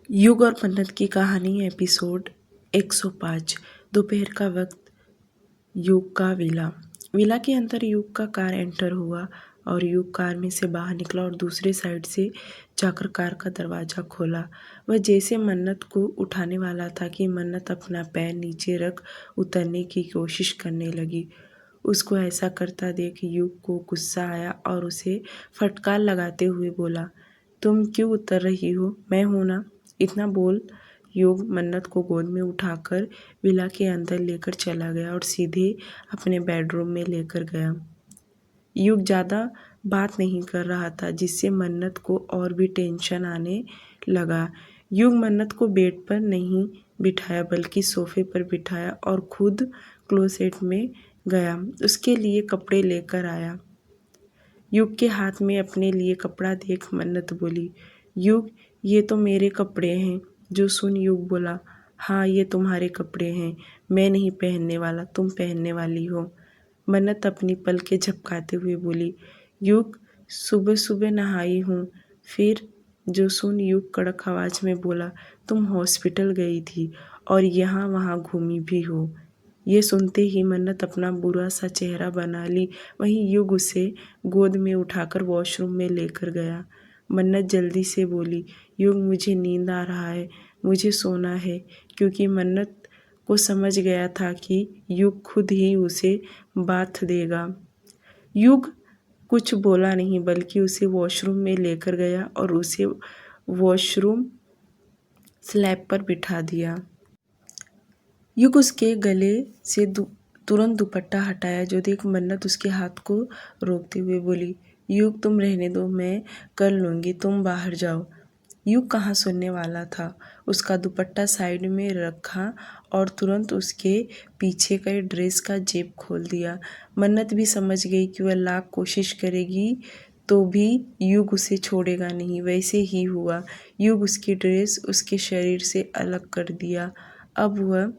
युग और मन्नत की कहानी एपिसोड 105। दोपहर का वक्त। युग का विला के अंदर युग का कार एंटर हुआ और युग कार में से बाहर निकला और दूसरे साइड से जाकर कार का दरवाज़ा खोला। वह जैसे मन्नत को उठाने वाला था कि मन्नत अपना पैर नीचे रख उतरने की कोशिश करने लगी। उसको ऐसा करता देख युग को गुस्सा आया और उसे फटकार लगाते हुए बोला, तुम क्यों उतर रही हो? मैं हूं ना। इतना बोल युग मन्नत को गोद में उठाकर विला के अंदर लेकर चला गया और सीधे अपने बेडरूम में लेकर गया। युग ज़्यादा बात नहीं कर रहा था, जिससे मन्नत को और भी टेंशन आने लगा। युग मन्नत को बेड पर नहीं बिठाया बल्कि सोफे पर बिठाया और खुद क्लोसेट में गया उसके लिए कपड़े लेकर आया। युग के हाथ में अपने लिए कपड़ा देख मन्नत बोली, युग ये तो मेरे कपड़े हैं। जो सुन युग बोला, हाँ ये तुम्हारे कपड़े हैं, मैं नहीं पहनने वाला, तुम पहनने वाली हो। मन्नत अपनी पलकें झपकाते हुए बोली, युग सुबह सुबह नहाई हूँ। फिर जो सुन युग कड़क आवाज़ में बोला, तुम हॉस्पिटल गई थी और यहाँ वहाँ घूमी भी हो। ये सुनते ही मन्नत अपना बुरा सा चेहरा बना ली। वहीं युग उसे गोद में उठाकर वॉशरूम में लेकर गया। मन्नत जल्दी से बोली, युग मुझे नींद आ रहा है, मुझे सोना है। क्योंकि मन्नत को समझ गया था कि युग खुद ही उसे बाथ देगा। युग कुछ बोला नहीं बल्कि उसे वॉशरूम में लेकर गया और उसे वॉशरूम स्लैब पर बिठा दिया। युग उसके गले से तुरंत दुपट्टा हटाया, जो देख मन्नत उसके हाथ को रोकते हुए बोली, युग तुम रहने दो, मैं कर लूँगी, तुम बाहर जाओ। युग कहाँ सुनने वाला था। उसका दुपट्टा साइड में रखा और तुरंत उसके पीछे का ड्रेस का जेब खोल दिया। मन्नत भी समझ गई कि वह लाख कोशिश करेगी तो भी युग उसे छोड़ेगा नहीं। वैसे ही हुआ। युग उसकी ड्रेस उसके शरीर से अलग कर दिया। अब वह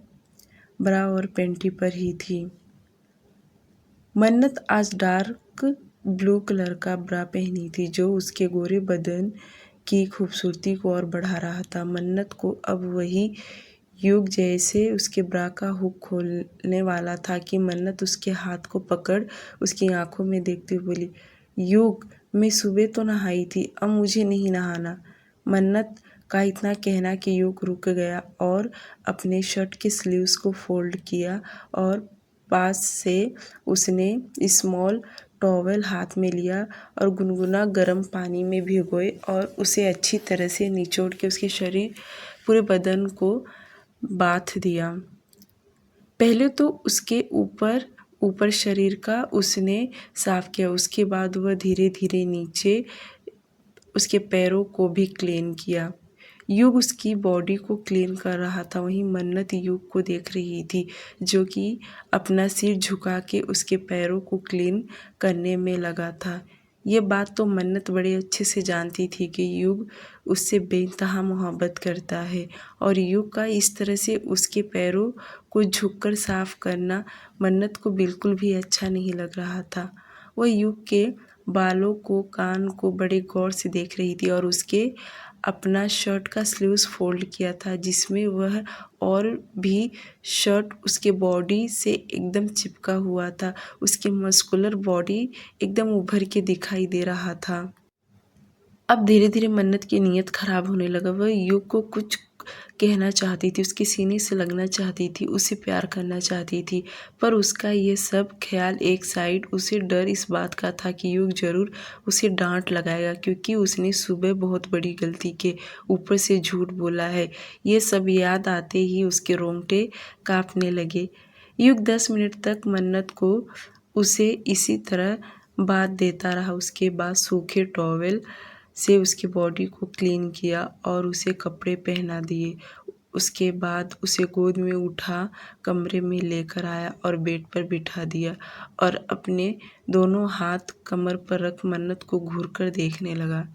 ब्रा और पैंटी पर ही थी। मन्नत आज डार्क ब्लू कलर का ब्रा पहनी थी, जो उसके गोरे बदन की खूबसूरती को और बढ़ा रहा था। मन्नत को अब वही युग जैसे उसके ब्रा का हुक खोलने वाला था कि मन्नत उसके हाथ को पकड़ उसकी आंखों में देखते हुए बोली, युग मैं सुबह तो नहाई थी, अब मुझे नहीं नहाना। मन्नत का इतना कहना कि युग रुक गया और अपने शर्ट के स्लीव्स को फोल्ड किया और पास से उसने स्मॉल टॉवल हाथ में लिया और गुनगुना गर्म पानी में भिगोए और उसे अच्छी तरह से निचोड़ के उसके शरीर पूरे बदन को बाथ दिया। पहले तो उसके ऊपर शरीर का उसने साफ किया, उसके बाद वह धीरे धीरे नीचे उसके पैरों को भी क्लीन किया। युग उसकी बॉडी को क्लीन कर रहा था, वहीं मन्नत युग को देख रही थी, जो कि अपना सिर झुका के उसके पैरों को क्लीन करने में लगा था। ये बात तो मन्नत बड़े अच्छे से जानती थी कि युग उससे बेइंतहा मोहब्बत करता है और युग का इस तरह से उसके पैरों को झुककर साफ करना मन्नत को बिल्कुल भी अच्छा नहीं लग रहा था। वह युग के बालों को, कान को बड़े गौर से देख रही थी और उसके अपना शर्ट का स्लीव्स फोल्ड किया था, जिसमें वह और भी शर्ट उसके बॉडी से एकदम चिपका हुआ था। उसकी मस्कुलर बॉडी एकदम उभर के दिखाई दे रहा था। अब धीरे धीरे मन्नत की नीयत खराब होने लगा। वह युग को कुछ कहना चाहती थी, उसके सीने से लगना चाहती थी, उसे प्यार करना चाहती थी, पर उसका ये सब ख्याल एक साइड। उसे डर इस बात का था कि युग जरूर उसे डांट लगाएगा, क्योंकि उसने सुबह बहुत बड़ी गलती के ऊपर से झूठ बोला है। ये सब याद आते ही उसके रोंगटे कांपने लगे। युग 10 मिनट तक मन्नत को उसे इसी तरह बात देता रहा। उसके बाद सूखे टॉवेल से उसकी बॉडी को क्लीन किया और उसे कपड़े पहना दिए। उसके बाद उसे गोद में उठा कमरे में लेकर आया और बेड पर बिठा दिया और अपने दोनों हाथ कमर पर रख मन्नत को घूर कर देखने लगा।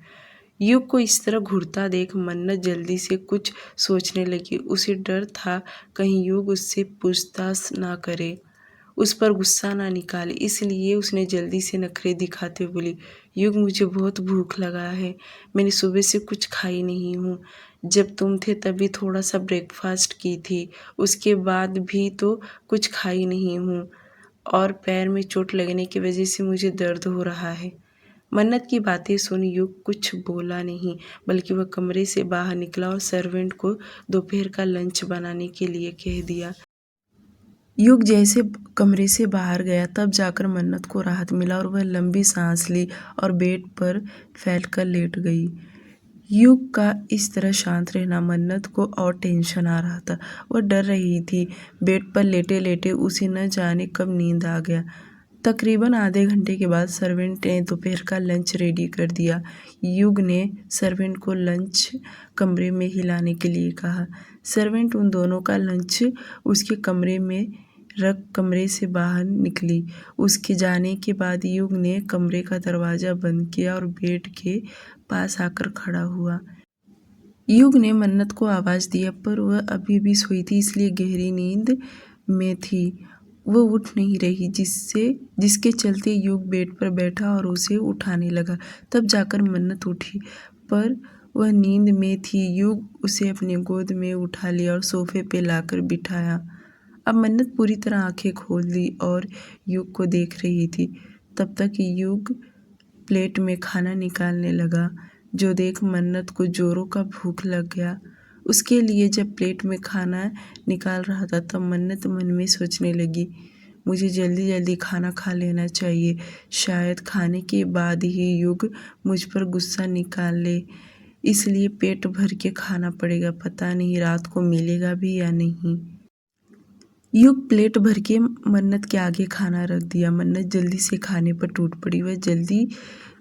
युग को इस तरह घूरता देख मन्नत जल्दी से कुछ सोचने लगी। उसे डर था कहीं युग उससे पूछताछ ना करे, उस पर गुस्सा ना निकाले, इसलिए उसने जल्दी से नखरे दिखाते हुए बोली, युग मुझे बहुत भूख लगा है, मैंने सुबह से कुछ खाई नहीं हूँ, जब तुम थे तभी थोड़ा सा ब्रेकफास्ट की थी, उसके बाद भी तो कुछ खाई नहीं हूँ और पैर में चोट लगने की वजह से मुझे दर्द हो रहा है। मन्नत की बातें सुन युग कुछ बोला नहीं, बल्कि वह कमरे से बाहर निकला और सर्वेंट को दोपहर का लंच बनाने के लिए कह दिया। युग जैसे कमरे से बाहर गया तब जाकर मन्नत को राहत मिला और वह लंबी सांस ली और बेड पर फैलकर लेट गई। युग का इस तरह शांत रहना मन्नत को और टेंशन आ रहा था। वह डर रही थी। बेड पर लेटे लेटे उसे न जाने कब नींद आ गया। तकरीबन आधे घंटे के बाद सर्वेंट ने दोपहर का लंच रेडी कर दिया। युग ने सर्वेंट को लंच कमरे में ही लाने के लिए कहा। सर्वेंट उन दोनों का लंच उसके कमरे में रख कमरे से बाहर निकली। उसके जाने के बाद युग ने कमरे का दरवाज़ा बंद किया और बेड के पास आकर खड़ा हुआ। युग ने मन्नत को आवाज़ दिया पर वह अभी भी सोई थी, इसलिए गहरी नींद में थी। वह उठ नहीं रही, जिसके चलते युग बेड पर बैठा और उसे उठाने लगा। तब जाकर मन्नत उठी, पर वह नींद में थी। युग उसे अपनी गोद में उठा लिया और सोफे पे लाकर बिठाया। अब मन्नत पूरी तरह आंखें खोल ली और युग को देख रही थी। तब तक युग प्लेट में खाना निकालने लगा, जो देख मन्नत को जोरों का भूख लग गया। उसके लिए जब प्लेट में खाना निकाल रहा था तब मन्नत मन में सोचने लगी, मुझे जल्दी जल्दी खाना खा लेना चाहिए। शायद खाने के बाद ही युग मुझ पर गुस्सा निकाल ले, इसलिए पेट भर के खाना पड़ेगा। पता नहीं रात को मिलेगा भी या नहीं। युग प्लेट भर के मन्नत के आगे खाना रख दिया। मन्नत जल्दी से खाने पर टूट पड़ी। वह जल्दी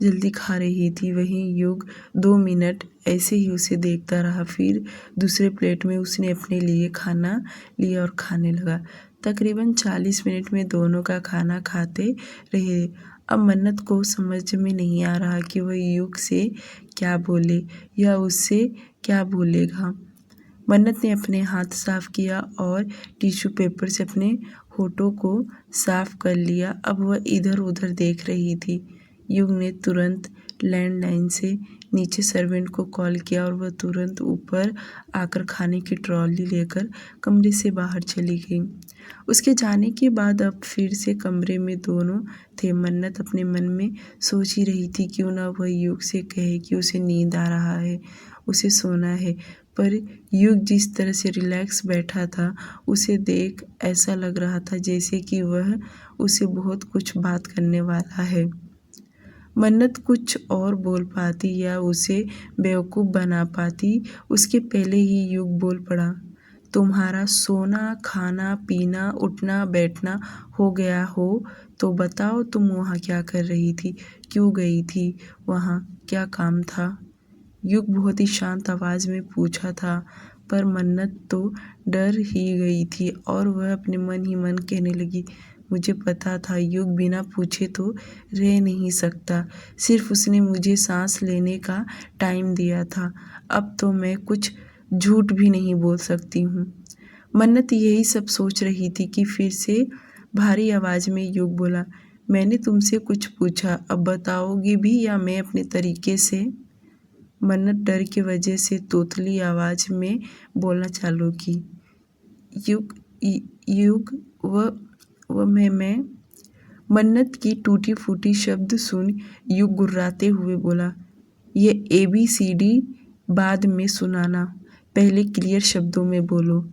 जल्दी खा रही थी। वहीं युग 2 मिनट ऐसे ही उसे देखता रहा। फिर दूसरे प्लेट में उसने अपने लिए खाना लिया और खाने लगा। तकरीबन 40 मिनट में दोनों का खाना खाते रहे। अब मन्नत को समझ में नहीं आ रहा कि वह युग से क्या बोले या उससे क्या बोलेगा। मन्नत ने अपने हाथ साफ किया और टिश्यू पेपर से अपने होठों को साफ कर लिया। अब वह इधर उधर देख रही थी। युग ने तुरंत लैंडलाइन से नीचे सर्वेंट को कॉल किया और वह तुरंत ऊपर आकर खाने की ट्रॉली लेकर कमरे से बाहर चली गई। उसके जाने के बाद अब फिर से कमरे में दोनों थे। मन्नत अपने मन में सोच ही रही थी, क्यों ना वह युग से कहे कि उसे नींद आ रहा है, उसे सोना है। पर युग जिस तरह से रिलैक्स बैठा था, उसे देख ऐसा लग रहा था जैसे कि वह उसे बहुत कुछ बात करने वाला है। मन्नत कुछ और बोल पाती या उसे बेवकूफ़ बना पाती, उसके पहले ही युग बोल पड़ा, तुम्हारा सोना खाना पीना उठना बैठना हो गया हो तो बताओ, तुम वहाँ क्या कर रही थी, क्यों गई थी वहाँ, क्या काम था? युग बहुत ही शांत आवाज़ में पूछा था, पर मन्नत तो डर ही गई थी और वह अपने मन ही मन कहने लगी, मुझे पता था युग बिना पूछे तो रह नहीं सकता। सिर्फ उसने मुझे सांस लेने का टाइम दिया था। अब तो मैं कुछ झूठ भी नहीं बोल सकती हूँ। मन्नत यही सब सोच रही थी कि फिर से भारी आवाज़ में युग बोला, मैंने तुमसे कुछ पूछा, अब बताओगी भी या मैं अपने तरीके से? मन्नत डर की वजह से तोतली आवाज़ में बोलना चालू की, युग युग व मैं। मन्नत की टूटी फूटी शब्द सुन युग गुर्राते हुए बोला, ये ABCD बाद में सुनाना, पहले क्लियर शब्दों में बोलो।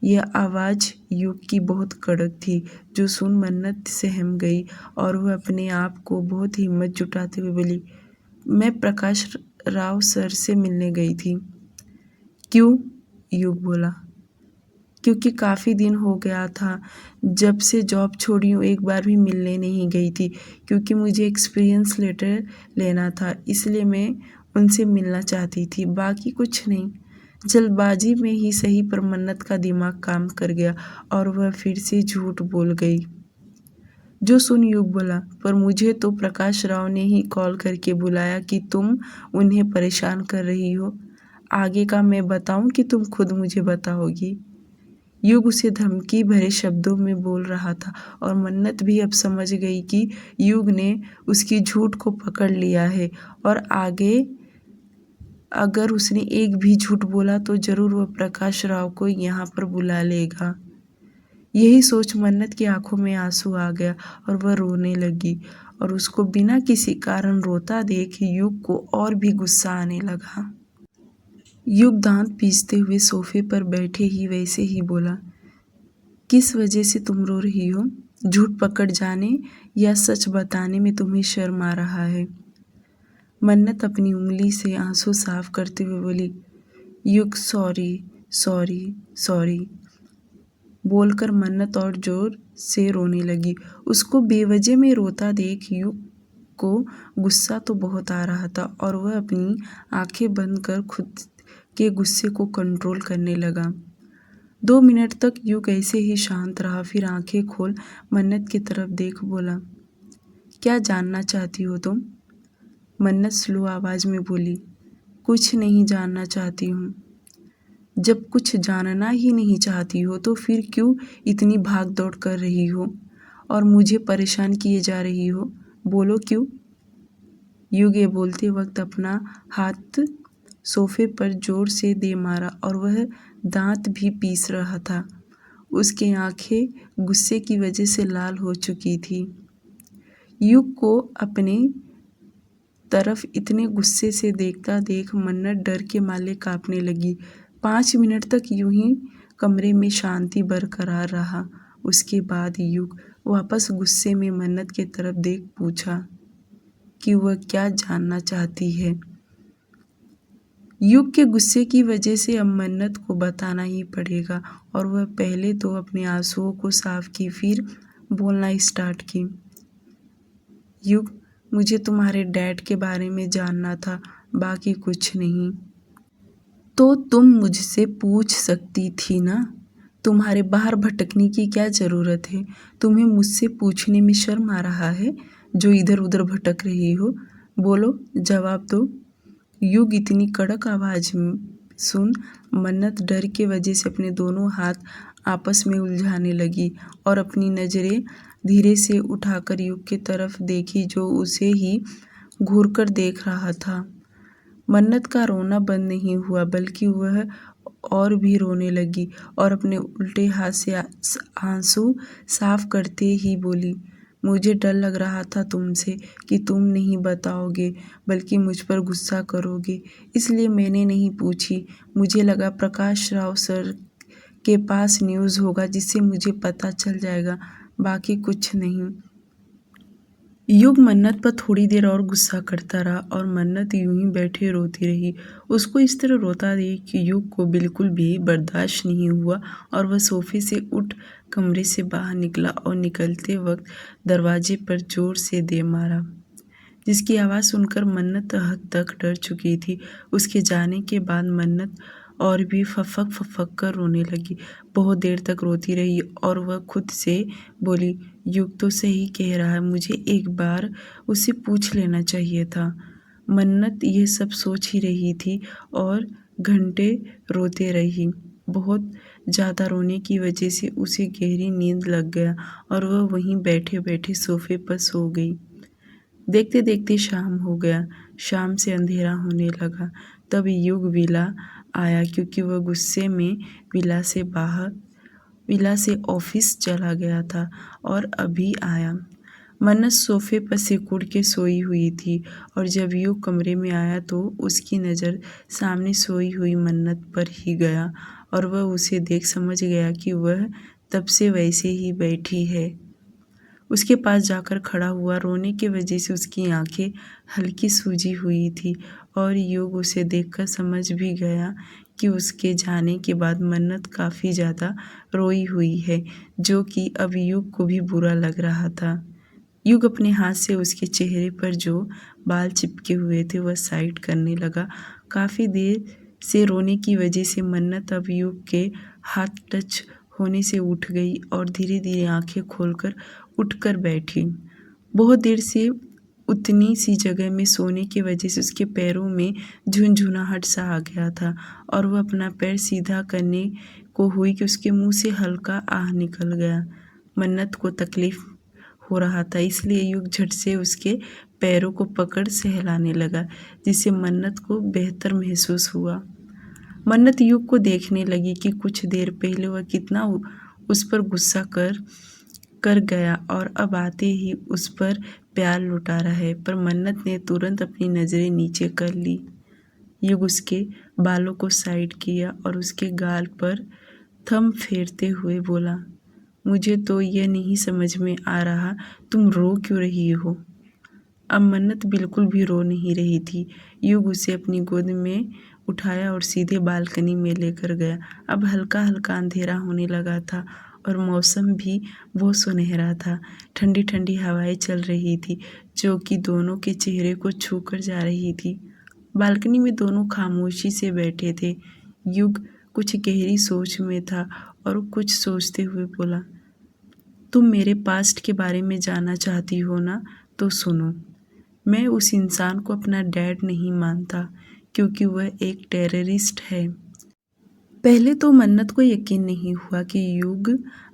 यह आवाज़ युग की बहुत कड़क थी, जो सुन मन्नत सहम गई और वह अपने आप को बहुत हिम्मत जुटाते हुए बोली, मैं प्रकाश राव सर से मिलने गई थी। क्यों? युग बोला, क्योंकि काफ़ी दिन हो गया था जब से जॉब छोड़ी हूँ, एक बार भी मिलने नहीं गई थी, क्योंकि मुझे एक्सपीरियंस लेटर लेना था, इसलिए मैं उनसे मिलना चाहती थी, बाकी कुछ नहीं। जल्दबाजी में ही सही पर मन्नत का दिमाग काम कर गया और वह फिर से झूठ बोल गई। जो सुन युग बोला, पर मुझे तो प्रकाश राव ने ही कॉल करके बुलाया कि तुम उन्हें परेशान कर रही हो। आगे का मैं बताऊं कि तुम खुद मुझे बताओगी? युग उसे धमकी भरे शब्दों में बोल रहा था और मन्नत भी अब समझ गई कि युग ने उसकी झूठ को पकड़ लिया है और आगे अगर उसने एक भी झूठ बोला तो जरूर वह प्रकाश राव को यहाँ पर बुला लेगा। यही सोच मन्नत की आंखों में आंसू आ गया और वह रोने लगी और उसको बिना किसी कारण रोता देख युग को और भी गुस्सा आने लगा। युग दांत पीसते हुए सोफे पर बैठे ही वैसे ही बोला, किस वजह से तुम रो रही हो? झूठ पकड़ जाने या सच बताने में तुम्हें शर्म आ रहा है? मन्नत अपनी उंगली से आंसू साफ करते हुए बोली, युग सॉरी सॉरी सॉरी बोलकर मन्नत और जोर से रोने लगी। उसको बेवजह में रोता देख युग को गुस्सा तो बहुत आ रहा था और वह अपनी आंखें बंद कर खुद के गुस्से को कंट्रोल करने लगा। 2 मिनट तक युग ऐसे ही शांत रहा, फिर आंखें खोल मन्नत की तरफ देख बोला, क्या जानना चाहती हो तुम? मन्नत स्लो आवाज में बोली, कुछ नहीं जानना चाहती हूँ। जब कुछ जानना ही नहीं चाहती हो तो फिर क्यों इतनी भाग दौड़ कर रही हो और मुझे परेशान किए जा रही हो? बोलो क्यों? युग ये बोलते वक्त अपना हाथ सोफे पर जोर से दे मारा और वह दांत भी पीस रहा था। उसकी आंखें गुस्से की वजह से लाल हो चुकी थी। युग को अपने तरफ इतने गुस्से से देखता देख मन्नत डर के मारे कांपने लगी। 5 मिनट तक यूं ही कमरे में शांति बरकरार रहा। उसके बाद युग वापस गुस्से में मन्नत की तरफ देख पूछा कि वह क्या जानना चाहती है। युग के गुस्से की वजह से अब मन्नत को बताना ही पड़ेगा और वह पहले तो अपने आंसुओं को साफ की, फिर बोलना स्टार्ट की। युग, मुझे तुम्हारे डैड के बारे में जानना था, बाकी कुछ नहीं। तो तुम मुझसे पूछ सकती थी ना? तुम्हारे बाहर भटकने की क्या ज़रूरत है? तुम्हें मुझसे पूछने में शर्म आ रहा है जो इधर उधर भटक रही हो? बोलो, जवाब दो। युग इतनी कड़क आवाज़ सुन मन्नत डर के वजह से अपने दोनों हाथ आपस में उलझाने लगी और अपनी नज़रें धीरे से उठाकर युग की तरफ देखी जो उसे ही घूरकर देख रहा था। मन्नत का रोना बंद नहीं हुआ बल्कि वह और भी रोने लगी और अपने उल्टे हाथ से आंसू साफ करते ही बोली, मुझे डर लग रहा था तुमसे कि तुम नहीं बताओगे बल्कि मुझ पर गुस्सा करोगे, इसलिए मैंने नहीं पूछी। मुझे लगा प्रकाश राव सर के पास न्यूज़ होगा जिससे मुझे पता चल जाएगा, बाकी कुछ नहीं। युग मन्नत पर थोड़ी देर और गुस्सा करता रहा और मन्नत यूं ही बैठे रोती रही। उसको इस तरह रोता देख कि युग को बिल्कुल भी बर्दाश्त नहीं हुआ और वह सोफे से उठ कमरे से बाहर निकला और निकलते वक्त दरवाजे पर जोर से दे मारा, जिसकी आवाज़ सुनकर मन्नत हद तक डर चुकी थी। उसके जाने के बाद मन्नत और भी फफक फफक कर रोने लगी। बहुत देर तक रोती रही और वह खुद से बोली, युग तो सही कह रहा है, मुझे एक बार उससे पूछ लेना चाहिए था। मन्नत यह सब सोच ही रही थी और घंटे रोते रही। बहुत ज़्यादा रोने की वजह से उसे गहरी नींद लग गया और वह वहीं बैठे बैठे सोफे पर सो गई। देखते देखते शाम हो गया। शाम से अंधेरा होने लगा। तब युग विला आया क्योंकि वह गुस्से में विला से ऑफिस चला गया था और अभी आया। मन्नत सोफे पर सिकुड़ के सोई हुई थी और जब युग कमरे में आया तो उसकी नज़र सामने सोई हुई मन्नत पर ही गया और वह उसे देख समझ गया कि वह तब से वैसे ही बैठी है। उसके पास जाकर खड़ा हुआ। रोने की वजह से उसकी आंखें हल्की सूजी हुई थी और युग उसे देखकर समझ भी गया कि उसके जाने के बाद मन्नत काफ़ी ज़्यादा रोई हुई है, जो कि अब युग को भी बुरा लग रहा था। युग अपने हाथ से उसके चेहरे पर जो बाल चिपके हुए थे वह साइड करने लगा। काफ़ी देर से रोने की वजह से मन्नत अब युग के हाथ टच होने से उठ गई और धीरे धीरे आंखें खोलकर उठकर बैठी। बहुत देर से उतनी सी जगह में सोने की वजह से उसके पैरों में झुनझुनाहट सा आ गया था और वह अपना पैर सीधा करने को हुई कि उसके मुंह से हल्का आह निकल गया। मन्नत को तकलीफ हो रहा था, इसलिए युग झट से उसके पैरों को पकड़ सहलाने लगा, जिससे मन्नत को बेहतर महसूस हुआ। मन्नत युग को देखने लगी कि कुछ देर पहले वह कितना उस पर गुस्सा कर गया और अब आते ही उस पर प्यार लुटा रहा है। पर मन्नत ने तुरंत अपनी नज़रें नीचे कर ली। युग उसके बालों को साइड किया और उसके गाल पर थंब फेरते हुए बोला, मुझे तो यह नहीं समझ में आ रहा तुम रो क्यों रही हो। अब मन्नत बिल्कुल भी रो नहीं रही थी। युग उसे अपनी गोद में उठाया और सीधे बालकनी में लेकर गया। अब हल्का हल्का अंधेरा होने लगा था और मौसम भी बहुत सुनहरा था। ठंडी ठंडी हवाएं चल रही थी जो कि दोनों के चेहरे को छू कर जा रही थी। बालकनी में दोनों खामोशी से बैठे थे। युग कुछ गहरी सोच में था और कुछ सोचते हुए बोला, तुम मेरे पास्ट के बारे में जानना चाहती हो ना, तो सुनो। मैं उस इंसान को अपना डैड नहीं मानता क्योंकि वह एक टेररिस्ट है। पहले तो मन्नत को यकीन नहीं हुआ कि युग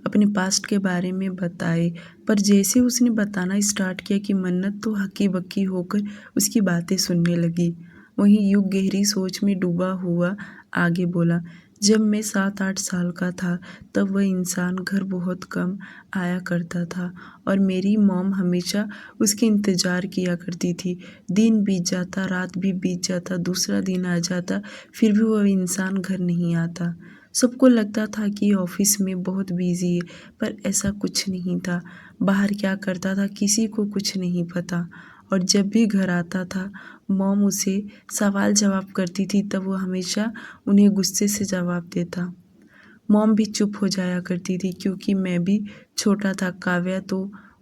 अपने पास्ट के बारे में बताए, पर जैसे उसने बताना स्टार्ट किया कि मन्नत तो हक्की बक्की होकर उसकी बातें सुनने लगी। वहीं युग गहरी सोच में डूबा हुआ आगे बोला, जब मैं 7-8 साल का था तब वह इंसान घर बहुत कम आया करता था और मेरी मॉम हमेशा उसके इंतज़ार किया करती थी। दिन बीत जाता, रात भी बीत जाता, दूसरा दिन आ जाता, फिर भी वह इंसान घर नहीं आता। सबको लगता था कि ऑफिस में बहुत बिजी है, पर ऐसा कुछ नहीं था। बाहर क्या करता था किसी को कुछ नहीं पता। और जब भी घर आता था मॉम उसे सवाल जवाब करती थी, तब वो हमेशा उन्हें गुस्से से जवाब देता। मॉम भी चुप हो जाया करती थी क्योंकि मैं भी छोटा था। काव्या तो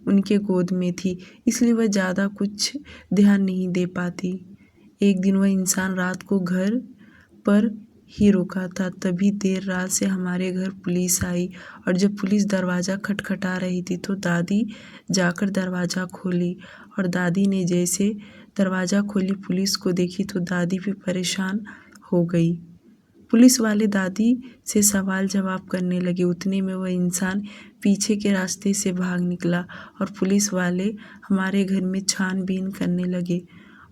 उनके गोद में थी, इसलिए वह ज़्यादा कुछ ध्यान नहीं दे पाती। एक दिन वह इंसान रात को घर पर ही रुका था, तभी देर रात से हमारे घर पुलिस आई और जब पुलिस दरवाज़ा खटखटा रही थी तो दादी जाकर दरवाज़ा खोली और दादी ने जैसे दरवाज़ा खोली पुलिस को देखी तो दादी भी परेशान हो गई। पुलिस वाले दादी से सवाल जवाब करने लगे। उतने में वह इंसान पीछे के रास्ते से भाग निकला और पुलिस वाले हमारे घर में छानबीन करने लगे।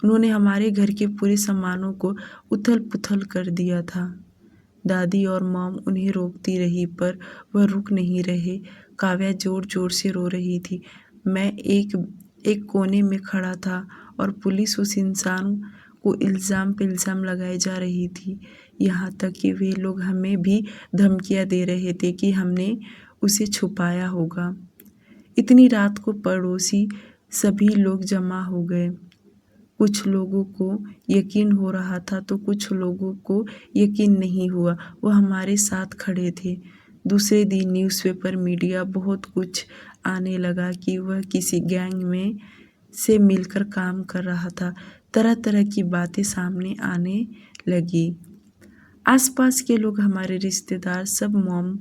उन्होंने हमारे घर के पूरे सामानों को उथल पुथल कर दिया था। दादी और मॉम उन्हें रोकती रही पर वह रुक नहीं रहे। काव्या जोर जोर से रो रही थी। मैं एक कोने में खड़ा था और पुलिस उस इंसान को इल्ज़ाम पे इल्ज़ाम लगाए जा रही थी। यहाँ तक कि वे लोग हमें भी धमकियाँ दे रहे थे कि हमने उसे छुपाया होगा। इतनी रात को पड़ोसी सभी लोग जमा हो गए। कुछ लोगों को यकीन हो रहा था तो कुछ लोगों को यकीन नहीं हुआ। वो हमारे साथ खड़े थे। दूसरे दिन न्यूज़पेपर मीडिया बहुत कुछ आने लगा कि वह किसी गैंग में से मिलकर काम कर रहा था। तरह तरह की बातें सामने आने लगी। आसपास के लोग, हमारे रिश्तेदार सब मॉम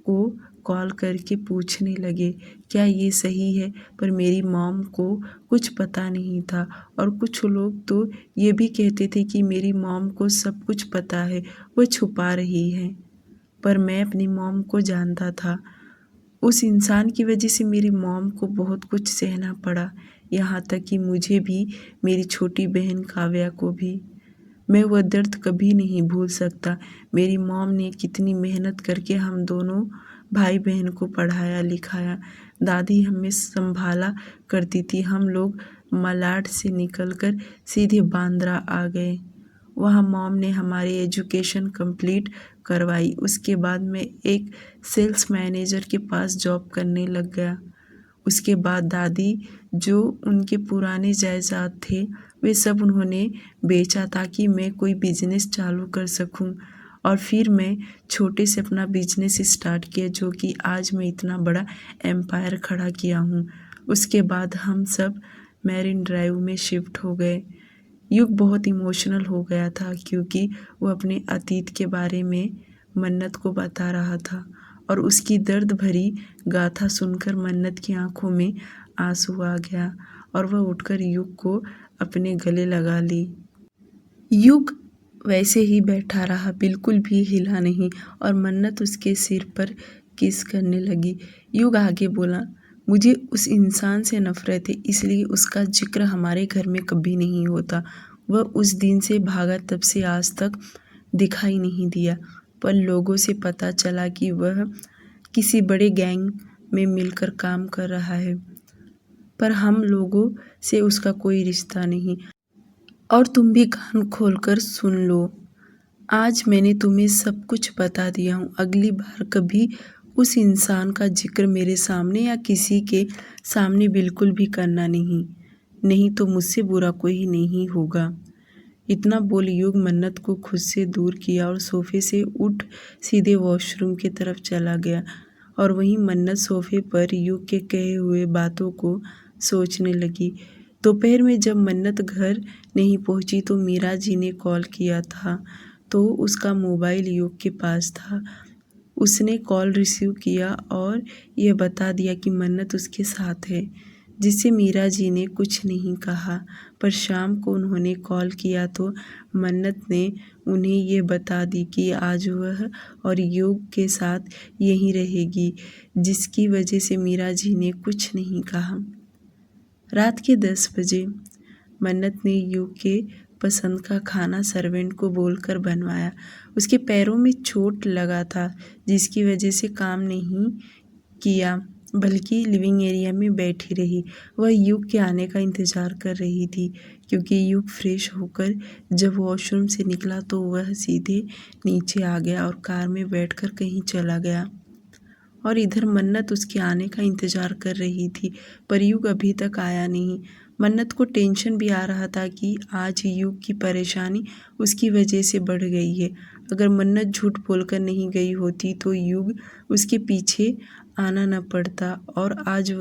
को कॉल करके पूछने लगे क्या ये सही है, पर मेरी मॉम को कुछ पता नहीं था और कुछ लोग तो ये भी कहते थे कि मेरी मॉम को सब कुछ पता है, वह छुपा रही है। पर मैं अपनी मॉम को जानता था। उस इंसान की वजह से मेरी मॉम को बहुत कुछ सहना पड़ा, यहाँ तक कि मुझे भी, मेरी छोटी बहन काव्या को भी। मैं वह दर्द कभी नहीं भूल सकता। मेरी मॉम ने कितनी मेहनत करके हम दोनों भाई बहन को पढ़ाया लिखाया। दादी हमें संभाला करती थी। हम लोग मलाड से निकलकर सीधे बांद्रा आ गए। वहाँ मॉम ने हमारी एजुकेशन कंप्लीट करवाई। उसके बाद मैं एक सेल्स मैनेजर के पास जॉब करने लग गया। उसके बाद दादी जो उनके पुराने जायदाद थे वे सब उन्होंने बेचा ताकि मैं कोई बिजनेस चालू कर सकूं। और फिर मैं छोटे से अपना बिजनेस स्टार्ट किया जो कि आज मैं इतना बड़ा एम्पायर खड़ा किया हूँ। उसके बाद हम सब मैरिन ड्राइव में शिफ्ट हो गए। युग बहुत इमोशनल हो गया था क्योंकि वो अपने अतीत के बारे में मन्नत को बता रहा था और उसकी दर्द भरी गाथा सुनकर मन्नत की आंखों में आंसू आ गया और वह उठकर युग को अपने गले लगा ली। युग वैसे ही बैठा रहा, बिल्कुल भी हिला नहीं और मन्नत उसके सिर पर किस करने लगी। युग आगे बोला, मुझे उस इंसान से नफ़रत है, इसलिए उसका जिक्र हमारे घर में कभी नहीं होता। वह उस दिन से भागा, तब से आज तक दिखाई नहीं दिया। पर लोगों से पता चला कि वह किसी बड़े गैंग में मिलकर काम कर रहा है, पर हम लोगों से उसका कोई रिश्ता नहीं। और तुम भी कान खोलकर सुन लो, आज मैंने तुम्हें सब कुछ बता दिया हूँ। अगली बार कभी उस इंसान का जिक्र मेरे सामने या किसी के सामने बिल्कुल भी करना नहीं, नहीं तो मुझसे बुरा कोई नहीं होगा। इतना बोल युग मन्नत को खुद से दूर किया और सोफे से उठ सीधे वॉशरूम की तरफ चला गया। और वहीं मन्नत सोफे पर युग के कहे हुए बातों को सोचने लगी। दोपहर में जब मन्नत घर नहीं पहुंची तो मीरा जी ने कॉल किया था, तो उसका मोबाइल युग के पास था। उसने कॉल रिसीव किया और यह बता दिया कि मन्नत उसके साथ है, जिससे मीरा जी ने कुछ नहीं कहा। पर शाम को उन्होंने कॉल किया तो मन्नत ने उन्हें यह बता दी कि आज वह और युग के साथ यहीं रहेगी, जिसकी वजह से मीरा जी ने कुछ नहीं कहा। रात के 10 बजे मन्नत ने युग के पसंद का खाना सर्वेंट को बोलकर बनवाया। उसके पैरों में चोट लगा था, जिसकी वजह से काम नहीं किया, बल्कि लिविंग एरिया में बैठी रही। वह युग के आने का इंतज़ार कर रही थी, क्योंकि युग फ्रेश होकर जब वॉशरूम से निकला तो वह सीधे नीचे आ गया और कार में बैठकर कहीं चला गया। और इधर मन्नत उसके आने का इंतज़ार कर रही थी, पर युग अभी तक आया नहीं। मन्नत को टेंशन भी आ रहा था कि आज युग की परेशानी उसकी वजह से बढ़ गई है। अगर मन्नत झूठ बोलकर नहीं गई होती तो युग उसके पीछे आना न पड़ता, और आज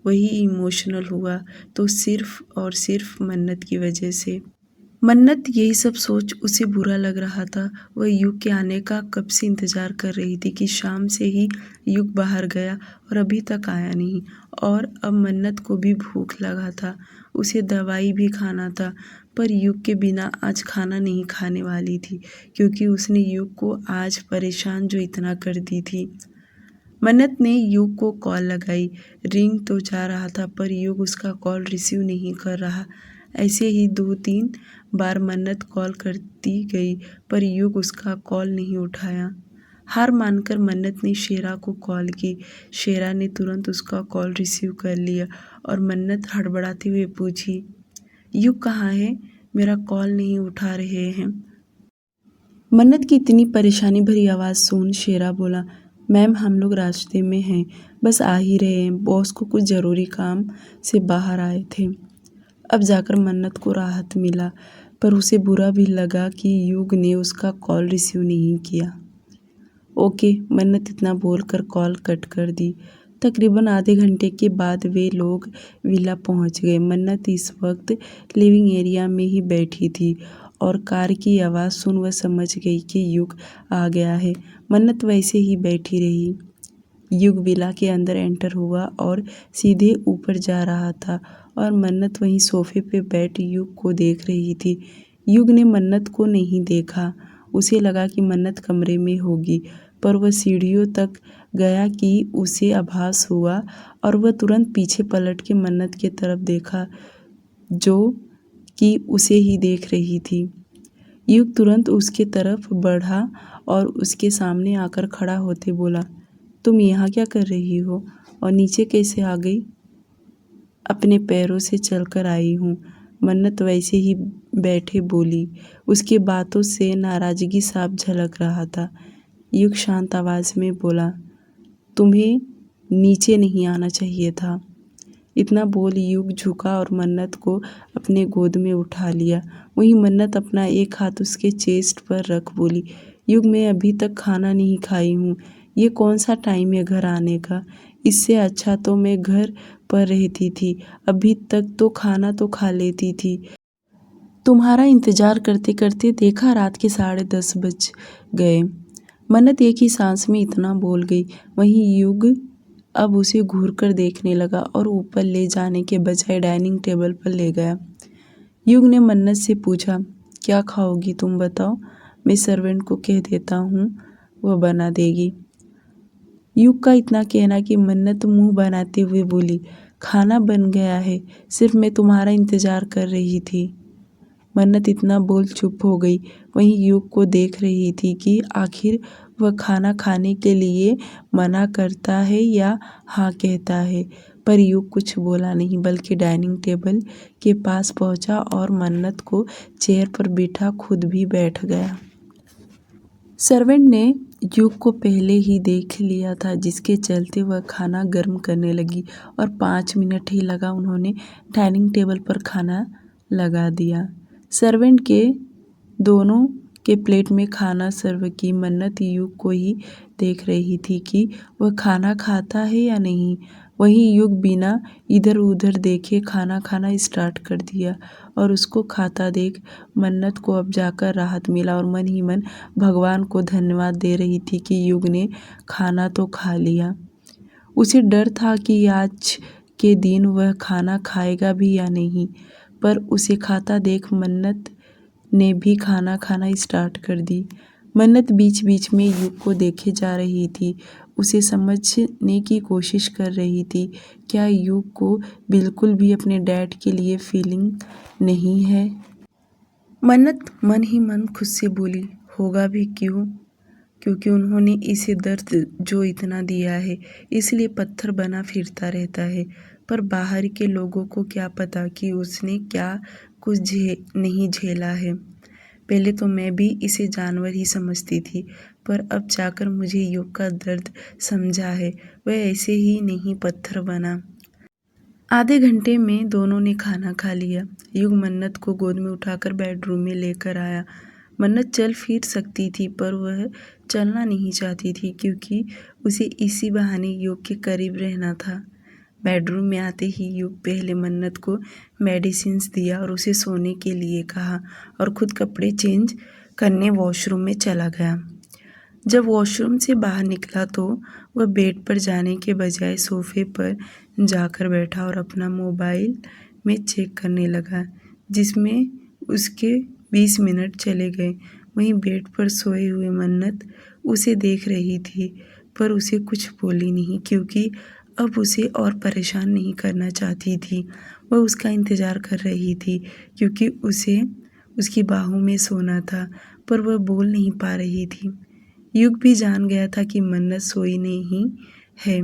वही इमोशनल हुआ तो सिर्फ और सिर्फ मन्नत की वजह से। मन्नत यही सब सोच उसे बुरा लग रहा था। वह युग के आने का कब से इंतज़ार कर रही थी कि शाम से ही युग बाहर गया और अभी तक आया नहीं। और अब मन्नत को भी भूख लगा था, उसे दवाई भी खाना था, पर युग के बिना आज खाना नहीं खाने वाली थी, क्योंकि उसने युग को आज परेशान जो इतना कर दी थी। मन्नत ने युग को कॉल लगाई, रिंग तो जा रहा था, पर युग उसका कॉल रिसीव नहीं कर रहा। ऐसे ही 2-3 बार मन्नत कॉल करती गई, पर युग उसका कॉल नहीं उठाया। हार मानकर मन्नत ने शेरा को कॉल की। शेरा ने तुरंत उसका कॉल रिसीव कर लिया और मन्नत हड़बड़ाते हुए पूछी, युग कहाँ है? मेरा कॉल नहीं उठा रहे हैं। मन्नत की इतनी परेशानी भरी आवाज़ सुन शेरा बोला, मैम हम लोग रास्ते में हैं, बस आ ही रहे हैं, बॉस को कुछ ज़रूरी काम से बाहर आए थे। अब जाकर मन्नत को राहत मिला, पर उसे बुरा भी लगा कि युग ने उसका कॉल रिसीव नहीं किया। ओके, मन्नत इतना बोलकर कॉल कट कर दी। तकरीबन आधे घंटे के बाद वे लोग विला पहुंच गए। मन्नत इस वक्त लिविंग एरिया में ही बैठी थी और कार की आवाज़ सुन वह समझ गई कि युग आ गया है। मन्नत वैसे ही बैठी रही। युग विला के अंदर एंटर हुआ और सीधे ऊपर जा रहा था, और मन्नत वहीं सोफे पे बैठ युग को देख रही थी। युग ने मन्नत को नहीं देखा। उसे लगा कि मन्नत कमरे में होगी, पर वह सीढ़ियों तक गया कि उसे आभास हुआ, और वह तुरंत पीछे पलट के मन्नत की तरफ देखा, जो कि उसे ही देख रही थी। युग तुरंत उसके तरफ बढ़ा और उसके सामने आकर खड़ा होते बोला, तुम यहाँ क्या कर रही हो और नीचे कैसे आ गई? अपने पैरों से चलकर आई हूँ, मन्नत वैसे ही बैठे बोली। उसकी बातों से नाराज़गी साफ झलक रहा था। युग शांत आवाज़ में बोला, तुम्हें नीचे नहीं आना चाहिए था। इतना बोल युग झुका और मन्नत को अपने गोद में उठा लिया। वहीं मन्नत अपना एक हाथ उसके चेस्ट पर रख बोली, युग मैं अभी तक खाना नहीं खाई हूँ, ये कौन सा टाइम है घर आने का? इससे अच्छा तो मैं घर पर रहती थी, अभी तक तो खाना तो खा लेती थी। तुम्हारा इंतज़ार करते करते देखा रात के 10:30 बज गए। मन्नत एक ही सांस में इतना बोल गई। वहीं युग अब उसे घूरकर देखने लगा और ऊपर ले जाने के बजाय डाइनिंग टेबल पर ले गया। युग ने मन्नत से पूछा, क्या खाओगी तुम बताओ, मैं सर्वेंट को कह देता हूँ, वह बना देगी। युग का इतना कहना कि मन्नत मुंह बनाते हुए बोली, खाना बन गया है, सिर्फ मैं तुम्हारा इंतजार कर रही थी। मन्नत इतना बोल चुप हो गई। वहीं युग को देख रही थी कि आखिर वह खाना खाने के लिए मना करता है या हाँ कहता है। पर युग कुछ बोला नहीं, बल्कि डाइनिंग टेबल के पास पहुंचा और मन्नत को चेयर पर बिठा खुद भी बैठ गया। सर्वेंट ने युग को पहले ही देख लिया था, जिसके चलते वह खाना गर्म करने लगी और 5 मिनट ही लगा उन्होंने डाइनिंग टेबल पर खाना लगा दिया। सर्वेंट के दोनों के प्लेट में खाना सर्व की। मन्नत युग को ही देख रही थी कि वह खाना खाता है या नहीं। वहीं युग बिना इधर उधर देखे खाना खाना स्टार्ट कर दिया और उसको खाता देख मन्नत को अब जाकर राहत मिला और मन ही मन भगवान को धन्यवाद दे रही थी कि युग ने खाना तो खा लिया। उसे डर था कि आज के दिन वह खाना खाएगा भी या नहीं, पर उसे खाता देख मन्नत ने भी खाना खाना स्टार्ट कर दी। मन्नत बीच बीच में युग को देखे जा रही थी, उसे समझने की कोशिश कर रही थी। क्या युग को बिल्कुल भी अपने डैड के लिए फीलिंग नहीं है? मन्नत मन ही मन खुद से बोली, होगा भी क्यों, क्योंकि उन्होंने इसे दर्द जो इतना दिया है इसलिए पत्थर बना फिरता रहता है। पर बाहर के लोगों को क्या पता कि उसने क्या कुछ नहीं झेला है। पहले तो मैं भी इसे जानवर ही समझती थी, पर अब जाकर मुझे युग का दर्द समझा है। वह ऐसे ही नहीं पत्थर बना। आधे घंटे में दोनों ने खाना खा लिया। युग मन्नत को गोद में उठाकर बेडरूम में लेकर आया। मन्नत चल फिर सकती थी, पर वह चलना नहीं चाहती थी, क्योंकि उसे इसी बहाने युग के करीब रहना था। बेडरूम में आते ही युग पहले मन्नत को मेडिसिन्स दिया और उसे सोने के लिए कहा और खुद कपड़े चेंज करने वॉशरूम में चला गया। जब वॉशरूम से बाहर निकला तो वह बेड पर जाने के बजाय सोफे पर जाकर बैठा और अपना मोबाइल में चेक करने लगा, जिसमें उसके 20 मिनट चले गए। वहीं बेड पर सोए हुए मन्नत उसे देख रही थी, पर उसे कुछ बोली नहीं, क्योंकि अब उसे और परेशान नहीं करना चाहती थी। वह उसका इंतज़ार कर रही थी, क्योंकि उसे उसकी बाहों में सोना था, पर वह बोल नहीं पा रही थी। युग भी जान गया था कि मन्नत सोई नहीं है,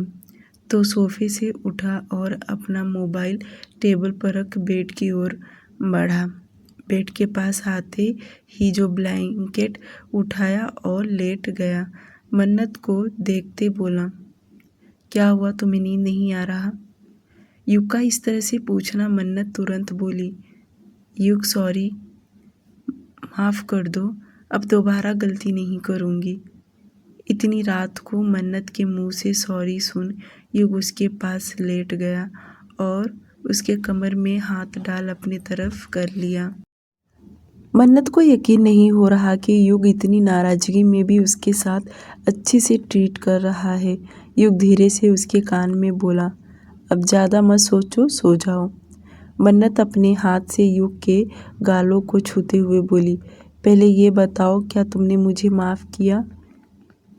तो सोफे से उठा और अपना मोबाइल टेबल पर रख बेड की ओर बढ़ा। बेड के पास आते ही जो ब्लैंकेट उठाया और लेट गया। मन्नत को देखते बोला, क्या हुआ, तुम्हें नींद नहीं आ रहा? युग का इस तरह से पूछना मन्नत तुरंत बोली, युग सॉरी, माफ़ कर दो, अब दोबारा गलती नहीं करूँगी। इतनी रात को मन्नत के मुंह से सॉरी सुन युग उसके पास लेट गया और उसके कमर में हाथ डाल अपनी तरफ कर लिया। मन्नत को यकीन नहीं हो रहा कि युग इतनी नाराज़गी में भी उसके साथ अच्छे से ट्रीट कर रहा है। युग धीरे से उसके कान में बोला, अब ज़्यादा मत सोचो, सो जाओ। मन्नत अपने हाथ से युग के गालों को छूते हुए बोली, पहले ये बताओ, क्या तुमने मुझे माफ़ किया?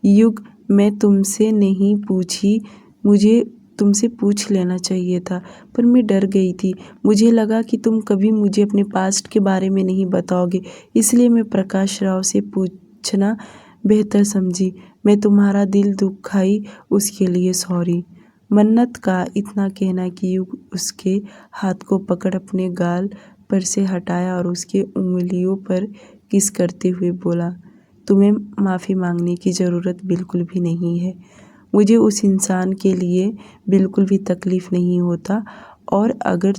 युग, मैं तुमसे नहीं पूछी, मुझे तुमसे पूछ लेना चाहिए था, पर मैं डर गई थी। मुझे लगा कि तुम कभी मुझे अपने पास्ट के बारे में नहीं बताओगे, इसलिए मैं प्रकाश राव से पूछना बेहतर समझी। मैं तुम्हारा दिल दुखाई, उसके लिए सॉरी। मन्नत का इतना कहना कि युग उसके हाथ को पकड़ अपने गाल पर से हटाया और उसके उंगलियों पर किस करते हुए बोला, तुम्हें माफ़ी मांगने की ज़रूरत बिल्कुल भी नहीं है। मुझे उस इंसान के लिए बिल्कुल भी तकलीफ़ नहीं होता, और अगर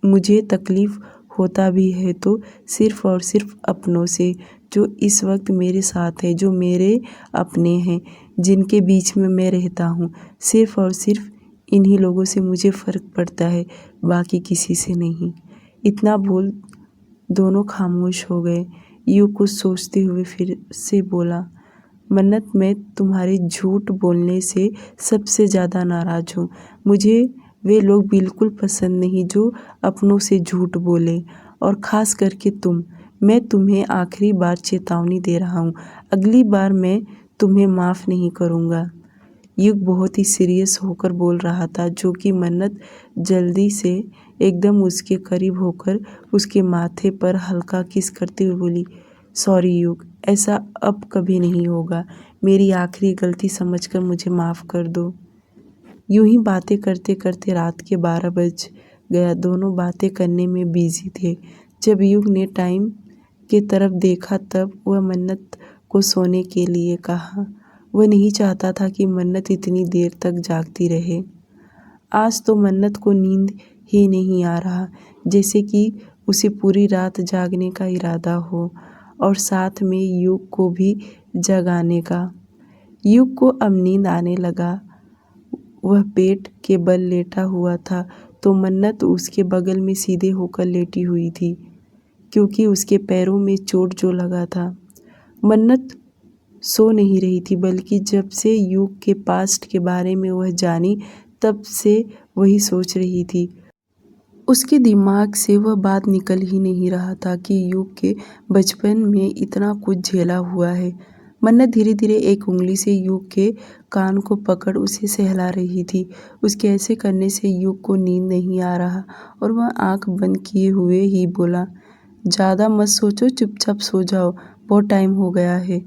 मुझे तकलीफ़ होता भी है तो सिर्फ़ और सिर्फ अपनों से, जो इस वक्त मेरे साथ है, जो मेरे अपने हैं, जिनके बीच में मैं रहता हूँ। सिर्फ़ और सिर्फ इन्हीं लोगों से मुझे फ़र्क पड़ता है, बाकी किसी से नहीं। इतना बोल दोनों खामोश हो गए। युग कुछ सोचते हुए फिर से बोला, मन्नत, मैं तुम्हारे झूठ बोलने से सबसे ज़्यादा नाराज़ हूँ। मुझे वे लोग बिल्कुल पसंद नहीं जो अपनों से झूठ बोले, और ख़ास करके तुम। मैं तुम्हें आखिरी बार चेतावनी दे रहा हूँ, अगली बार मैं तुम्हें माफ़ नहीं करूँगा। युग बहुत ही सीरियस होकर बोल रहा था, जो कि मन्नत जल्दी से एकदम उसके करीब होकर उसके माथे पर हल्का किस करते हुए बोली, सॉरी युग, ऐसा अब कभी नहीं होगा। मेरी आखिरी गलती समझकर मुझे माफ़ कर दो। यूं ही बातें करते करते रात के 12 बज गया। दोनों बातें करने में बिजी थे। जब युग ने टाइम की तरफ देखा तब वह मन्नत को सोने के लिए कहा। वह नहीं चाहता था कि मन्नत इतनी देर तक जागती रहे। आज तो मन्नत को नींद ही नहीं आ रहा, जैसे कि उसे पूरी रात जागने का इरादा हो और साथ में युग को भी जगाने का। युग को अब नींद आने लगा। वह पेट के बल लेटा हुआ था तो मन्नत उसके बगल में सीधे होकर लेटी हुई थी, क्योंकि उसके पैरों में चोट जो लगा था। मन्नत सो नहीं रही थी, बल्कि जब से युग के पास्ट के बारे में वह जानी तब से वही सोच रही थी। उसके दिमाग से वह बात निकल ही नहीं रहा था कि युग के बचपन में इतना कुछ झेला हुआ है। मन्नत धीरे धीरे एक उंगली से युग के कान को पकड़ उसे सहला रही थी। उसके ऐसे करने से युग को नींद नहीं आ रहा और वह आंख बंद किए हुए ही बोला, ज़्यादा मत सोचो, चुपचाप सो जाओ, बहुत टाइम हो गया है।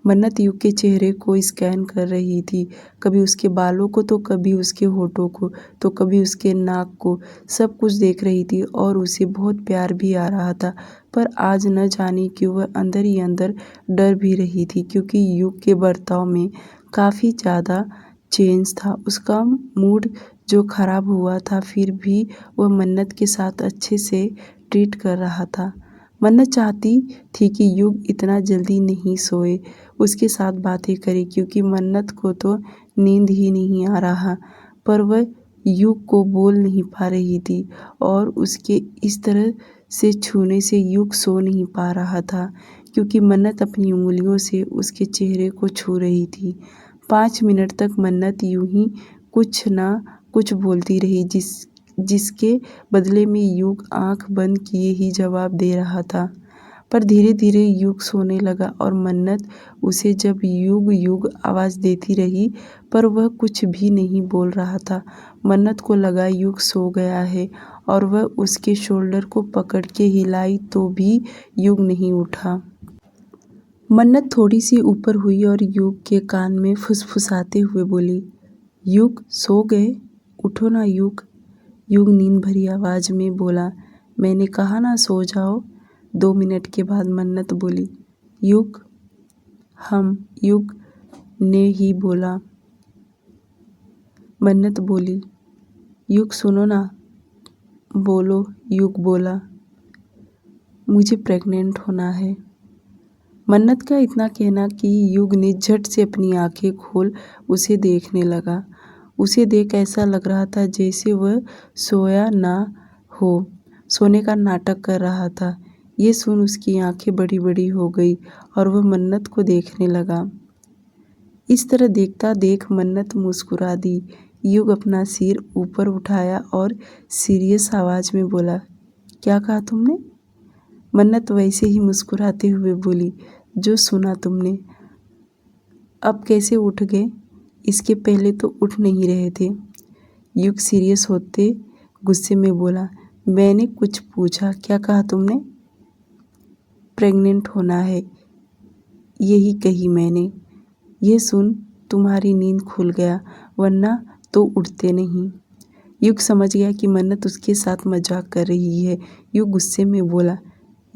मन्नत युग के चेहरे को स्कैन कर रही थी, कभी उसके बालों को तो कभी उसके होठों को तो कभी उसके नाक को। सब कुछ देख रही थी और उसे बहुत प्यार भी आ रहा था, पर आज न जाने क्यों वह अंदर ही अंदर डर भी रही थी, क्योंकि युग के बर्ताव में काफ़ी ज़्यादा चेंज था। उसका मूड जो खराब हुआ था, फिर भी वह मन्नत के साथ अच्छे से ट्रीट कर रहा था। मन्नत चाहती थी कि युग इतना जल्दी नहीं सोए, उसके साथ बातें करे, क्योंकि मन्नत को तो नींद ही नहीं आ रहा, पर वह युग को बोल नहीं पा रही थी और उसके इस तरह से छूने से युग सो नहीं पा रहा था, क्योंकि मन्नत अपनी उंगलियों से उसके चेहरे को छू रही थी। 5 मिनट तक मन्नत यूं ही कुछ ना कुछ बोलती रही, जिसके बदले में युग आंख बंद किए ही जवाब दे रहा था। पर धीरे धीरे युग सोने लगा और मन्नत उसे जब युग युग आवाज़ देती रही, पर वह कुछ भी नहीं बोल रहा था। मन्नत को लगा युग सो गया है और वह उसके शोल्डर को पकड़ के हिलाई तो भी युग नहीं उठा। मन्नत थोड़ी सी ऊपर हुई और युग के कान में फुसफुसाते हुए बोली, युग सो गए, उठो ना युग। युग नींद भरी आवाज़ में बोला, मैंने कहा ना सो जाओ। 2 मिनट के बाद मन्नत बोली, युग। युग ने ही बोला। मन्नत बोली, युग सुनो ना। बोलो, युग बोला, मुझे प्रेग्नेंट होना है। मन्नत का इतना कहना कि युग ने झट से अपनी आंखें खोल उसे देखने लगा। उसे देख ऐसा लग रहा था जैसे वह सोया ना हो, सोने का नाटक कर रहा था। ये सुन उसकी आंखें बड़ी बड़ी हो गई और वह मन्नत को देखने लगा। इस तरह देखता देख मन्नत मुस्कुरा दी। युग अपना सिर ऊपर उठाया और सीरियस आवाज में बोला, क्या कहा तुमने? मन्नत वैसे ही मुस्कुराते हुए बोली, जो सुना तुमने। अब कैसे उठ गए? इसके पहले तो उठ नहीं रहे थे। युग सीरियस होते गुस्से में बोला, मैंने कुछ पूछा, क्या कहा तुमने? प्रेग्नेंट होना है, यही कही मैंने। यह सुन तुम्हारी नींद खुल गया, वरना तो उठते नहीं। युग समझ गया कि मन्नत उसके साथ मजाक कर रही है। युग गुस्से में बोला,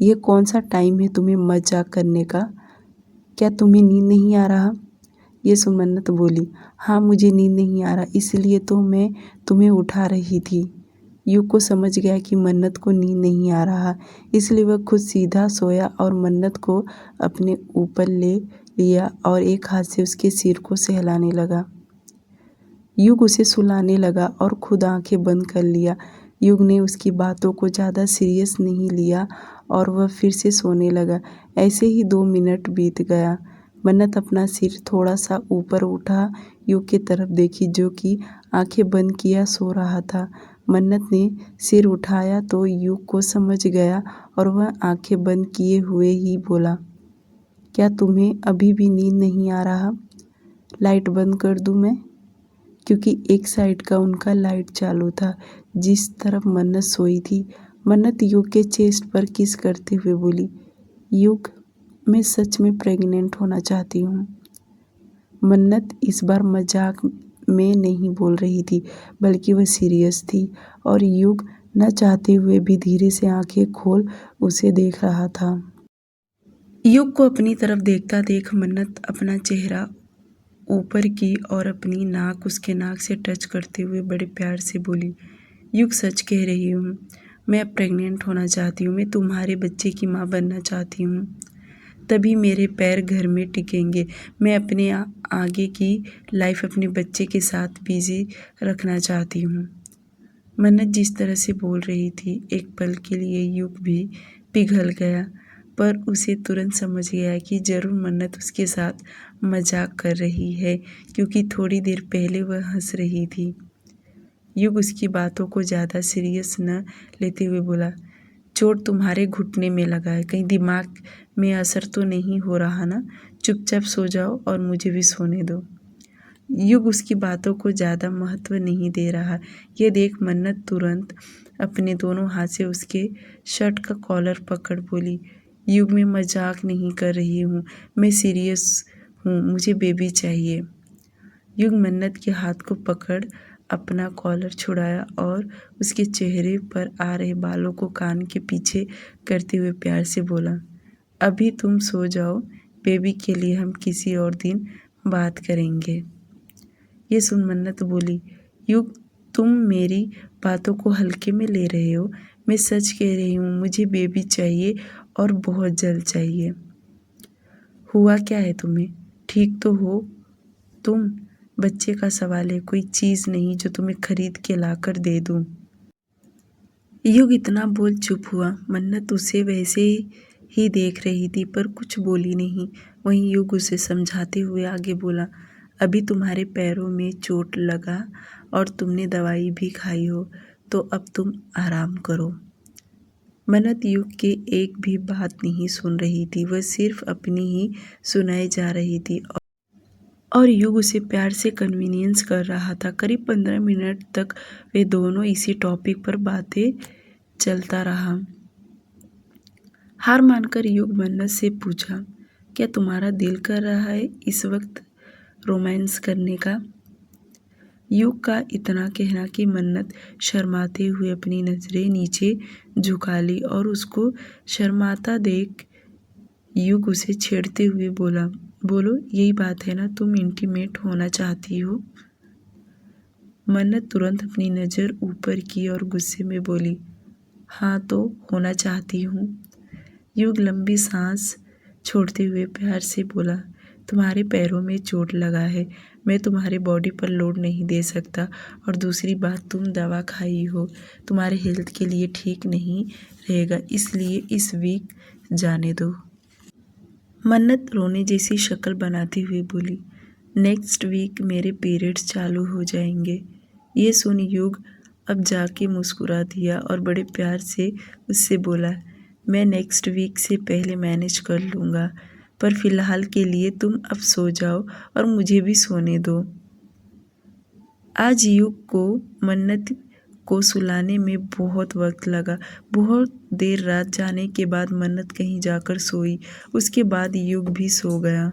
यह कौन सा टाइम है तुम्हें मजाक करने का? क्या तुम्हें नींद नहीं आ रहा? ये सुन मन्नत बोली, हाँ मुझे नींद नहीं आ रहा, इसलिए तो मैं तुम्हें उठा रही थी। युग को समझ गया कि मन्नत को नींद नहीं आ रहा, इसलिए वह खुद सीधा सोया और मन्नत को अपने ऊपर ले लिया और एक हाथ से उसके सिर को सहलाने लगा। युग उसे सुलाने लगा और खुद आंखें बंद कर लिया। युग ने उसकी बातों को ज़्यादा सीरियस नहीं लिया और वह फिर से सोने लगा। ऐसे ही 2 मिनट बीत गया। मन्नत अपना सिर थोड़ा सा ऊपर उठा युग की तरफ देखी, जो कि आंखें बंद किया सो रहा था। मन्नत ने सिर उठाया तो युग को समझ गया और वह आंखें बंद किए हुए ही बोला, क्या तुम्हें अभी भी नींद नहीं आ रहा? लाइट बंद कर दूं मैं? क्योंकि एक साइड का उनका लाइट चालू था जिस तरफ मन्नत सोई थी। मन्नत युग के चेस्ट पर किस करते हुए बोली, युग, मैं सच में प्रेग्नेंट होना चाहती हूँ। मन्नत इस बार मजाक में नहीं बोल रही थी, बल्कि वह सीरियस थी और युग न चाहते हुए भी धीरे से आंखें खोल उसे देख रहा था। युग को अपनी तरफ देखता देख मन्नत अपना चेहरा ऊपर की और अपनी नाक उसके नाक से टच करते हुए बड़े प्यार से बोली, युग, सच कह रही हूँ, मैं अब प्रेग्नेंट होना चाहती हूँ। मैं तुम्हारे बच्चे की माँ बनना चाहती हूँ, तभी मेरे पैर घर में टिकेंगे। मैं अपने आगे की लाइफ अपने बच्चे के साथ बिजी रखना चाहती हूँ। मन्नत जिस तरह से बोल रही थी, एक पल के लिए युग भी पिघल गया, पर उसे तुरंत समझ गया कि जरूर मन्नत उसके साथ मजाक कर रही है, क्योंकि थोड़ी देर पहले वह हंस रही थी। युग उसकी बातों को ज़्यादा सीरियस न लेते हुए बोला, चोट तुम्हारे घुटने में लगा है, कहीं दिमाग में असर तो नहीं हो रहा ना? चुपचाप सो जाओ और मुझे भी सोने दो। युग उसकी बातों को ज़्यादा महत्व नहीं दे रहा। ये देख मन्नत तुरंत अपने दोनों हाथ से उसके शर्ट का कॉलर पकड़ बोली, युग, मैं मजाक नहीं कर रही हूँ, मैं सीरियस हूँ, मुझे बेबी चाहिए। युग मन्नत के हाथ को पकड़ अपना कॉलर छुड़ाया और उसके चेहरे पर आ रहे बालों को कान के पीछे करते हुए प्यार से बोला, अभी तुम सो जाओ, बेबी के लिए हम किसी और दिन बात करेंगे। ये सुन मन्नत बोली, युग, तुम मेरी बातों को हल्के में ले रहे हो। मैं सच कह रही हूँ, मुझे बेबी चाहिए और बहुत जल्द चाहिए। हुआ क्या है तुम्हें? ठीक तो हो तुम? बच्चे का सवाल है, कोई चीज़ नहीं जो तुम्हें खरीद के लाकर दे दूँ। युग इतना बोल चुप हुआ। मन्नत उसे वैसे ही देख रही थी पर कुछ बोली नहीं। वहीं युग उसे समझाते हुए आगे बोला, अभी तुम्हारे पैरों में चोट लगा और तुमने दवाई भी खाई हो, तो अब तुम आराम करो। मन्नत युग के एक भी बात नहीं सुन रही थी, वह सिर्फ अपनी ही सुनाई जा रही थी और युग उसे प्यार से कन्वीनियंस कर रहा था। करीब 15 मिनट तक वे दोनों इसी टॉपिक पर बातें चलता रहा। हार मानकर युग मन्नत से पूछा, क्या तुम्हारा दिल कर रहा है इस वक्त रोमांस करने का? युग का इतना कहना कि मन्नत शर्माते हुए अपनी नज़रें नीचे झुका ली और उसको शर्माता देख युग उसे छेड़ते हुए बोला, बोलो, यही बात है ना, तुम इंटीमेट होना चाहती हो? मन्नत तुरंत अपनी नज़र ऊपर की और गुस्से में बोली, हाँ तो होना चाहती हूँ। युग लंबी सांस छोड़ते हुए प्यार से बोला, तुम्हारे पैरों में चोट लगा है, मैं तुम्हारे बॉडी पर लोड नहीं दे सकता, और दूसरी बात, तुम दवा खाई हो, तुम्हारे हेल्थ के लिए ठीक नहीं रहेगा, इसलिए इस वीक जाने दो। मन्नत रोने जैसी शक्ल बनाते हुए बोली, नेक्स्ट वीक मेरे पीरियड्स चालू हो जाएंगे। ये सुन युग अब जाके मुस्कुरा दिया और बड़े प्यार से उससे बोला, मैं नेक्स्ट वीक से पहले मैनेज कर लूँगा, पर फिलहाल के लिए तुम अब सो जाओ और मुझे भी सोने दो। आज युग को मन्नत को सुलाने में बहुत वक्त लगा। बहुत देर रात जाने के बाद मन्नत कहीं जाकर सोई। उसके बाद युग भी सो गया।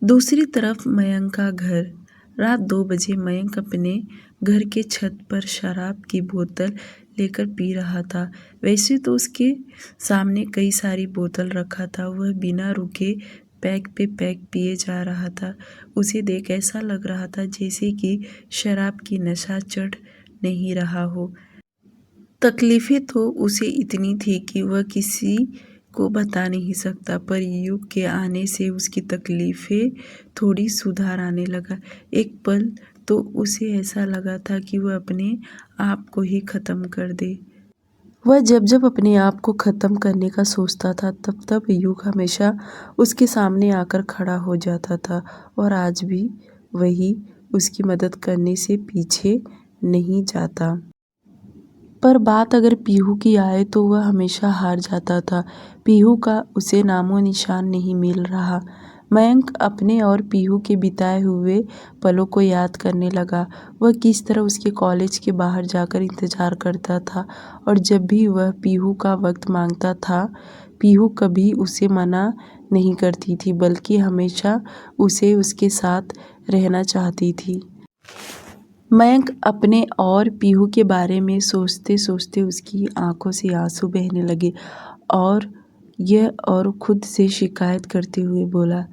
दूसरी तरफ मयंक का घर। रात 2 बजे मयंक अपने घर के छत पर शराब की बोतल लेकर पी रहा था। वैसे तो उसके सामने कई सारी बोतल रखा था, वह बिना रुके पैक पे पैक पिए जा रहा था। उसे देख ऐसा लग रहा था जैसे कि शराब की नशा चढ़ नहीं रहा हो। तकलीफ़ें तो उसे इतनी थी कि वह किसी को बता नहीं सकता, पर युग के आने से उसकी तकलीफ़ें थोड़ी सुधार आने लगा। एक पल तो उसे ऐसा लगा था कि वह अपने आप को ही ख़त्म कर दे। वह जब जब अपने आप को ख़त्म करने का सोचता था, तब तब युग हमेशा उसके सामने आकर खड़ा हो जाता था, और आज भी वही उसकी मदद करने से पीछे नहीं जाता। पर बात अगर पीहू की आए तो वह हमेशा हार जाता था। पीहू का उसे नामो निशान नहीं मिल रहा। मयंक अपने और पीहू के बिताए हुए पलों को याद करने लगा। वह किस तरह उसके कॉलेज के बाहर जाकर इंतजार करता था और जब भी वह पीहू का वक्त मांगता था, पीहू कभी उसे मना नहीं करती थी बल्कि हमेशा उसे उसके साथ रहना चाहती थी। मयंक अपने और पीहू के बारे में सोचते सोचते उसकी आंखों से आंसू बहने लगे और खुद से शिकायत करते हुए बोला,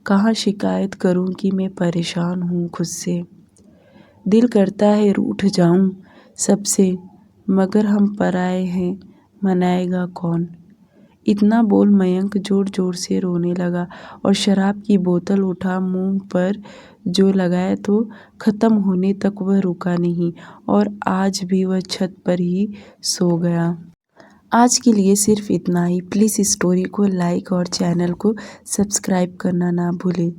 कहाँ शिकायत करूं कि मैं परेशान हूँ खुद से। दिल करता है रूठ जाऊं सबसे, मगर हम पराए हैं, मनाएगा कौन। इतना बोल मयंक जोर जोर से रोने लगा और शराब की बोतल उठा मुंह पर जो लगाया तो ख़त्म होने तक वह रुका नहीं और आज भी वह छत पर ही सो गया। आज के लिए सिर्फ इतना ही। प्लीज़ स्टोरी को लाइक और चैनल को सब्सक्राइब करना ना भूलें।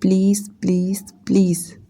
Please please please.